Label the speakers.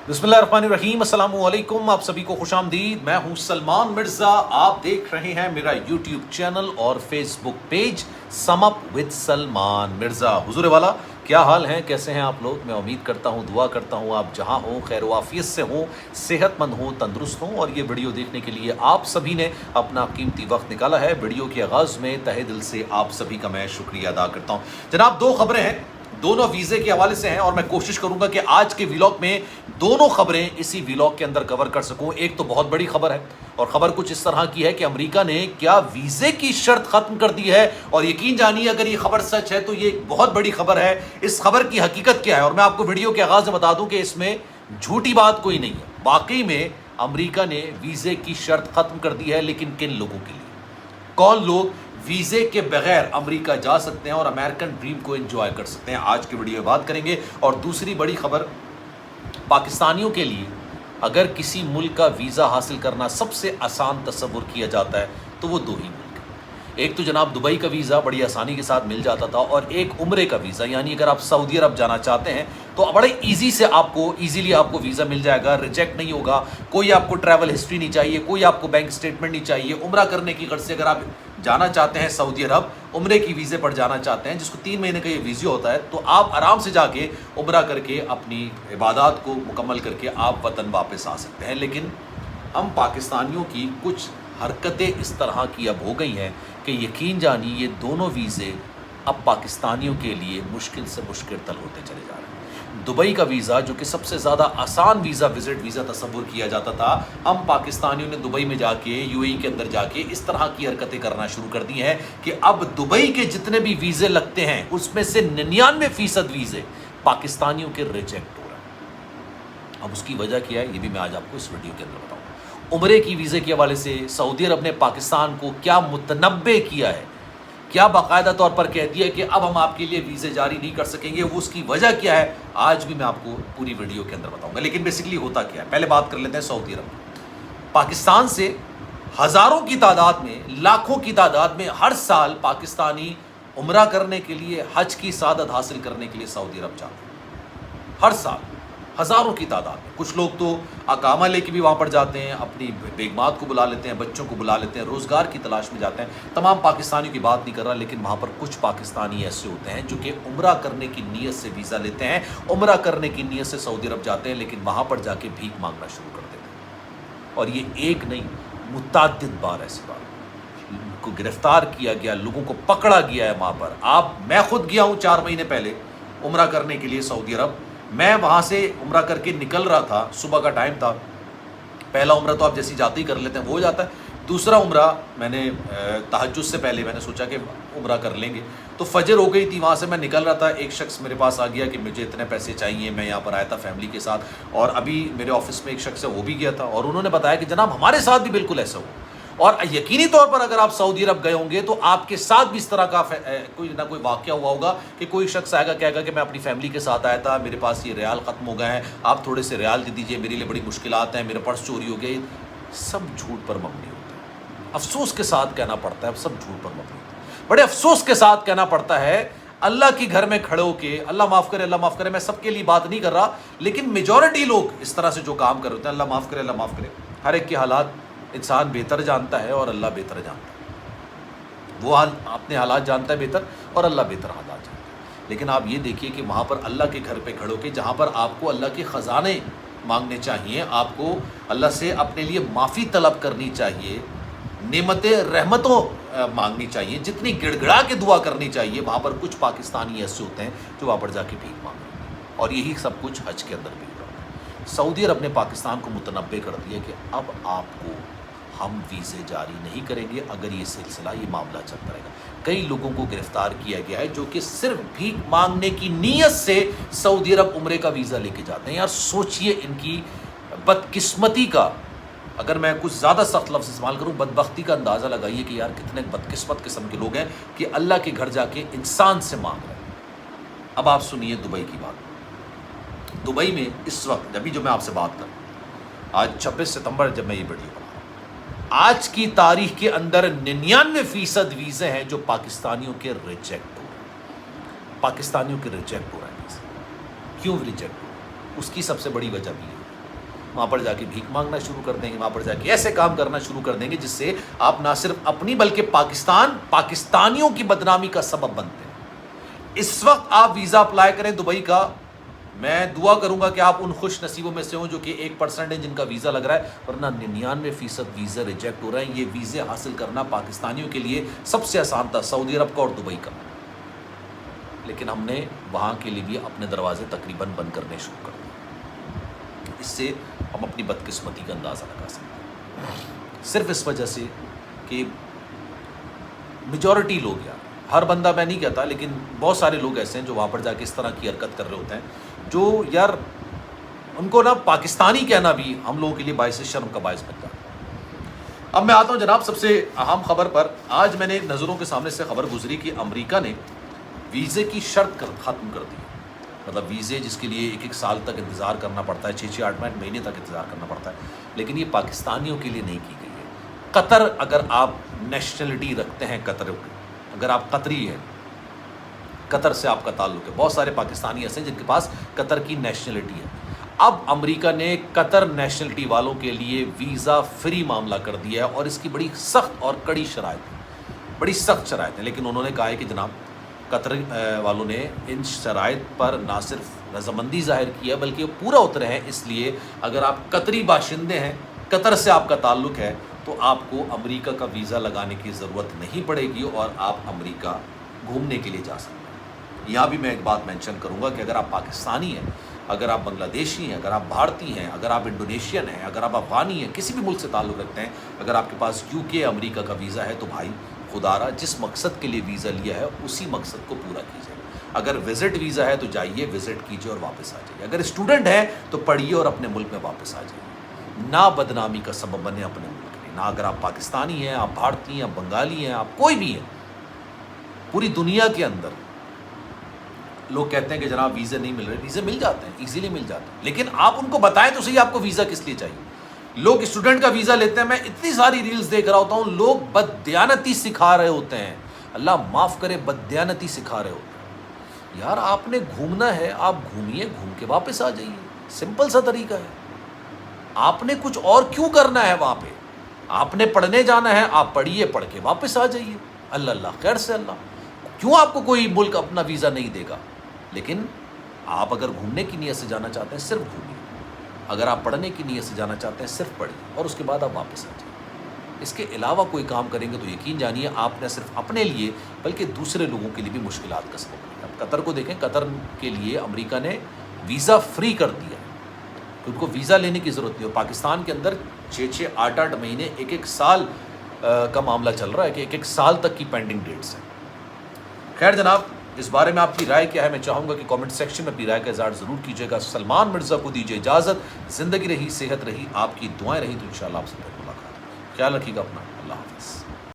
Speaker 1: बिस्मिल्लाहिर्रहमानिर्रहीम, अस्सलाम वालेकुम। आप सभी को खुशामदीद। मैं हूं सलमान मिर्ज़ा। आप देख रहे हैं मेरा यूट्यूब चैनल और Facebook page sum up with Salman Mirza. हुजूर वाला, क्या हाल हैं, कैसे हैं आप लोग? मैं उम्मीद करता हूं, दुआ करता हूं आप जहां हो खैर वाफियत से हो, सेहतमंद हो, तंदुरुस्त हो। और ये वीडियो देखने के लिए आप सभी ने अपना कीमती वक्त निकाला है। वीडियो के आगाज़ में तहे दिल से आप सभी का मैं शुक्रिया अदा करता हूँ। जनाब, दो खबरें हैं, दोनों वीज़े के हवाले से हैं और मैं कोशिश करूंगा कि आज के व्लॉग में दोनों खबरें इसी व्लॉग के अंदर कवर कर सकूं। एक तो बहुत बड़ी खबर है और खबर कुछ इस तरह की है कि अमेरिका ने क्या वीज़े की शर्त खत्म कर दी है। और यकीन जानिए, अगर ये खबर सच है तो ये एक बहुत बड़ी खबर है। इस खबर की हकीकत क्या है और मैं आपको वीडियो के आगाज़ में बता दूं कि इसमें झूठी बात कोई नहीं है। वाकई में अमेरिका ने वीज़े की शर्त खत्म कर दी है। लेकिन किन लोगों के लिए? कौन लोग वीज़े के बगैर अमेरिका जा सकते हैं और अमेरिकन ड्रीम को एंजॉय कर सकते हैं, आज की वीडियो में बात करेंगे। और दूसरी बड़ी खबर, पाकिस्तानियों के लिए अगर किसी मुल्क का वीज़ा हासिल करना सबसे आसान तस्वुर किया जाता है तो वो दो ही मुल्क हैं। एक तो जनाब दुबई का वीज़ा बड़ी आसानी के साथ मिल जाता था, और एक उम्रे का वीज़ा, यानी अगर आप सऊदी अरब जाना चाहते हैं तो बड़े ईजीली आपको वीज़ा मिल जाएगा, रिजेक्ट नहीं होगा। कोई आपको ट्रैवल हिस्ट्री नहीं चाहिए, कोई आपको बैंक स्टेटमेंट नहीं चाहिए। उम्रा करने की गर्ज से अगर आप जाना चाहते हैं सऊदी अरब, उम्रे की वीज़े पर जाना चाहते हैं, जिसको 3 महीने का ये वीज़ा होता है, तो आप आराम से जाके उम्रा करके अपनी इबादत को मुकम्मल करके आप वतन वापस आ सकते हैं। लेकिन हम पाकिस्तानियों की कुछ हरकतें इस तरह की अब हो गई हैं कि यकीन जानिए ये दोनों वीज़े अब पाकिस्तानियों के लिए मुश्किल से मुश्किल तल होते चले जा रहे हैं। दुबई का वीज़ा, जो कि सबसे ज़्यादा आसान विज़िट वीज़ा तस्वुर किया जाता था, हम पाकिस्तानियों ने दुबई में जाके, यूएई के अंदर जाके इस तरह की हरकतें करना शुरू कर दी हैं कि अब दुबई के जितने भी वीज़े लगते हैं उसमें से 99% वीज़े पाकिस्तानियों के रिजेक्ट हो रहे हैं। अब उसकी वजह क्या है, ये भी मैं आज आपको इस वीडियो के अंदर बताऊँगा। उम्रे की वीज़े के हवाले से सऊदी अरब ने पाकिस्तान को क्या मुतनब्बे किया है, क्या बाकायदा तौर पर कह दिया कि अब हम आपके लिए वीज़े जारी नहीं कर सकेंगे, वो उसकी वजह क्या है, आज भी मैं आपको पूरी वीडियो के अंदर बताऊंगा। लेकिन बेसिकली होता क्या है, पहले बात कर लेते हैं सऊदी अरब। पाकिस्तान से हज़ारों की तादाद में, लाखों की तादाद में हर साल पाकिस्तानी उम्रा करने के लिए, हज की सादत हासिल करने के लिए सऊदी अरब जाते हैं। हर साल हज़ारों की तादाद में। कुछ लोग तो अकामा लेके भी वहाँ पर जाते हैं, अपनी बेगमात को बुला लेते हैं, बच्चों को बुला लेते हैं, रोज़गार की तलाश में जाते हैं। तमाम पाकिस्तानियों की बात नहीं कर रहा, लेकिन वहाँ पर कुछ पाकिस्तानी ऐसे होते हैं जो कि उम्रा करने की नीयत से वीज़ा लेते हैं, उम्रा करने की नीयत से सऊदी अरब जाते हैं, लेकिन वहाँ पर जाके भीख मांगना शुरू कर देते हैं। और ये एक नहीं, मुतअद्दिद बार ऐसी बात को गिरफ्तार किया गया, लोगों को पकड़ा गया है वहाँ पर। मैं खुद गया हूँ 4 महीने पहले उम्रा करने के लिए सऊदी अरब। मैं वहाँ से उम्रा करके निकल रहा था, सुबह का टाइम था। पहला उम्रा तो आप जैसे जाते ही कर लेते हैं, वो हो जाता है। दूसरा उम्रा मैंने तहज्जुद से पहले मैंने सोचा कि उम्रा कर लेंगे, तो फजर हो गई थी। वहाँ से मैं निकल रहा था, एक शख्स मेरे पास आ गया कि मुझे इतने पैसे चाहिए, मैं यहाँ पर आया था फैमिली के साथ। और अभी मेरे ऑफिस में एक शख्स है, वो भी गया था, और उन्होंने बताया कि जनाब हमारे साथ भी बिल्कुल ऐसा हुआ। और यकीनी तौर पर अगर आप सऊदी अरब गए होंगे तो आपके साथ भी इस तरह का कोई ना कोई वाक़या हुआ होगा कि कोई शख्स आएगा, कहेगा कि मैं अपनी फैमिली के साथ आया था, मेरे पास ये रियाल ख़त्म हो गए हैं, आप थोड़े से रियाल दे दीजिए, मेरे लिए बड़ी मुश्किलात हैं, मेरा पर्स चोरी हो गई। सब झूठ पर मबनी होता है। अफसोस के साथ कहना पड़ता है, सब झूठ पर मबनी होता है। बड़े अफसोस के साथ कहना पड़ता है, अल्लाह के घर में खड़े होके, अल्लाह माफ़ करे, अल्लाह माफ़ करे, मैं सबके लिए बात नहीं कर रहा, लेकिन मेजॉरिटी लोग इस तरह से जो काम कर रहे होते हैं, अल्लाह माफ़ करे, अल्लाह माफ़ करे। हर एक के हालात इंसान बेहतर जानता है और अल्लाह बेहतर जानता है। वो अपने हालात जानता है बेहतर, और अल्लाह बेहतर हालात जानता है। लेकिन आप ये देखिए कि वहाँ पर अल्लाह के घर पे खड़े होकर, जहाँ पर आपको अल्लाह के ख़जाने मांगने चाहिए, आपको अल्लाह से अपने लिए माफ़ी तलब करनी चाहिए, नेमतें रहमतों मांगनी चाहिए, जितनी गिड़गिड़ा के दुआ करनी चाहिए, वहाँ पर कुछ पाकिस्तानी ऐसे होते हैं जो वहाँ पर जाके भीख मांग रहे हैं। और यही सब कुछ हज के अंदर भी हो रहा है। सऊदी अरब ने पाकिस्तान को मुतनब्बे कर दिया कि अब आपको हम वीज़े जारी नहीं करेंगे अगर ये सिलसिला, ये मामला चलता रहेगा। कई लोगों को गिरफ्तार किया गया है जो कि सिर्फ भीख मांगने की नीयत से सऊदी अरब उम्रे का वीज़ा लेके जाते हैं। यार सोचिए इनकी बदकिस्मती का, अगर मैं कुछ ज़्यादा सख्त लफ्ज़ इस्तेमाल करूँ, बदबख्ती का अंदाज़ा लगाइए कि यार कितने बदकिस्मत किस्म के लोग हैं कि अल्लाह के घर जाके इंसान से मांग रहे हैं। अब आप सुनिए दुबई की बात। दुबई में इस वक्त अभी जो मैं आपसे बात कर, आज 26 सितंबर जब मैं ये वीडियो बना, आज की तारीख के अंदर 99% वीज़े हैं जो पाकिस्तानियों के रिजेक्ट हो रहे हैं। पाकिस्तानियों के रिजेक्ट हो रहे हैं। क्यों रिजेक्ट हो? उसकी सबसे बड़ी वजह भी है وہاں پر جا کے بھیک مانگنا شروع کر دیں گے, وہاں پر جا کے ایسے کام کرنا شروع کر دیں گے جس سے آپ نہ صرف اپنی بلکہ پاکستانیوں کی بدنامی کا سبب بنتے ہیں. اس وقت آپ ویزا اپلائی کریں دبئی کا, میں دعا کروں گا کہ آپ ان خوش نصیبوں میں سے ہوں جو کہ 1% ہیں جن کا ویزا لگ رہا ہے, ورنہ 99% ویزا ریجیکٹ ہو رہے ہیں. یہ ویزے حاصل کرنا پاکستانیوں کے لیے سب سے آسان تھا, سعودی عرب کا اور دبئی کا, لیکن ہم نے وہاں کے لیے بھی اپنے دروازے تقریباً بند کرنے شروع کر دیے. اس سے ہم اپنی بدقسمتی کا اندازہ لگا سکتے ہیں, صرف اس وجہ سے کہ میجورٹی لوگ, یار ہر بندہ میں نہیں کہتا, لیکن بہت سارے لوگ ایسے ہیں جو وہاں پر جا کے اس طرح کی حرکت کر رہے ہوتے ہیں, جو یار ان کو نا پاکستانی کہنا بھی ہم لوگوں کے لیے باعث شرم کا باعث بنتا ہے. اب میں آتا ہوں جناب سب سے اہم خبر پر. آج میں نے نظروں کے سامنے سے خبر گزری کہ امریکہ نے ویزے کی شرط ختم کر دی. مطلب ویزے جس کے لیے 1 سال تک انتظار کرنا پڑتا ہے, 6-8 مہینے تک انتظار کرنا پڑتا ہے, لیکن یہ پاکستانیوں کے لیے نہیں کی گئی ہے. قطر, اگر آپ نیشنلٹی رکھتے ہیں قطر, اگر آپ قطری ہیں, قطر سے آپ کا تعلق ہے, بہت سارے پاکستانی ایسے ہیں جن کے پاس قطر کی نیشنلٹی ہے. اب امریکہ نے قطر نیشنلٹی والوں کے لیے ویزا فری معاملہ کر دیا ہے, اور اس کی بڑی سخت اور کڑی شرائط ہیں, بڑی سخت شرائط ہیں. لیکن انہوں نے کہا ہے کہ جناب قطر والوں نے ان شرائط پر نہ صرف رضامندی ظاہر کی ہے بلکہ پورا اترے ہیں. اس لیے اگر آپ قطری باشندے ہیں, قطر سے آپ کا تعلق ہے, تو آپ کو امریکہ کا ویزا لگانے کی ضرورت نہیں پڑے گی اور آپ امریکہ گھومنے کے لیے جا سکتے ہیں. یہاں بھی میں ایک بات مینشن کروں گا کہ اگر آپ پاکستانی ہیں, اگر آپ بنگلہ دیشی ہیں, اگر آپ بھارتی ہیں, اگر آپ انڈونیشین ہیں, اگر آپ افغانی ہیں, کسی بھی ملک سے تعلق رکھتے ہیں, اگر آپ کے پاس UK امریکہ کا ویزا ہے, تو بھائی خدا را جس مقصد کے لیے ویزا لیا ہے اسی مقصد کو پورا کیجیے. اگر وزٹ ویزا ہے تو جائیے, وزٹ کیجیے اور واپس آ جائیے. اگر اسٹوڈنٹ ہے تو پڑھیے اور اپنے ملک میں واپس آ جائیے. نہ بدنامی کا سبب بنے اپنے ملک کے لیے. نہ اگر آپ پاکستانی ہیں, آپ بھارتی ہیں, آپ بنگالی ہیں, آپ کوئی بھی ہیں, پوری دنیا کے اندر لوگ کہتے ہیں کہ جناب ویزے نہیں مل رہے. ویزے مل جاتے ہیں, ایزیلی مل جاتے ہیں, لیکن آپ ان کو بتائیں تو صحیح آپ کو ویزا کس لیے چاہیے. لوگ اسٹوڈنٹ کا ویزا لیتے ہیں, میں اتنی ساری ریلز دیکھ رہا ہوتا ہوں, لوگ بددیانتی سکھا رہے ہوتے ہیں, اللہ معاف کرے, بددیانتی سکھا رہے ہوتے ہیں. یار آپ نے گھومنا ہے, آپ گھومیے, گھوم کے واپس آ جائیے, سمپل سا طریقہ ہے. آپ نے کچھ اور کیوں کرنا ہے وہاں پہ؟ آپ نے پڑھنے جانا ہے, آپ پڑھیے, پڑھ کے واپس آ جائیے. اللہ خیر سے اللہ, کیوں آپ کو کوئی ملک اپنا ویزا نہیں دے گا؟ لیکن آپ اگر گھومنے کی نیت سے جانا چاہتے ہیں صرف گھومیے, اگر آپ پڑھنے کی نیت سے جانا چاہتے ہیں صرف پڑھیے, اور اس کے بعد آپ واپس آ جائیں. اس کے علاوہ کوئی کام کریں گے تو یقین جانیے آپ نہ صرف اپنے لیے بلکہ دوسرے لوگوں کے لیے بھی مشکلات کا سبب بنے گا. اب قطر کو دیکھیں, قطر کے لیے امریکہ نے ویزا فری کر دیا ہے, ان کو ویزا لینے کی ضرورت نہیں. اور پاکستان کے اندر 6-8 مہینے, 1 سال کا معاملہ چل رہا ہے کہ 1 سال تک کی پینڈنگ ڈیٹس ہیں. خیر جناب, اس بارے میں آپ کی رائے کیا ہے؟ میں چاہوں گا کہ کامنٹ سیکشن میں اپنی رائے کا اظہار ضرور کیجیے گا. سلمان مرزا کو دیجیے اجازت. زندگی رہی, صحت رہی, آپ کی دعائیں رہی, تو انشاءاللہ آپ سے پھر ملاقات. خیال رکھیے گا اپنا. اللہ حافظ.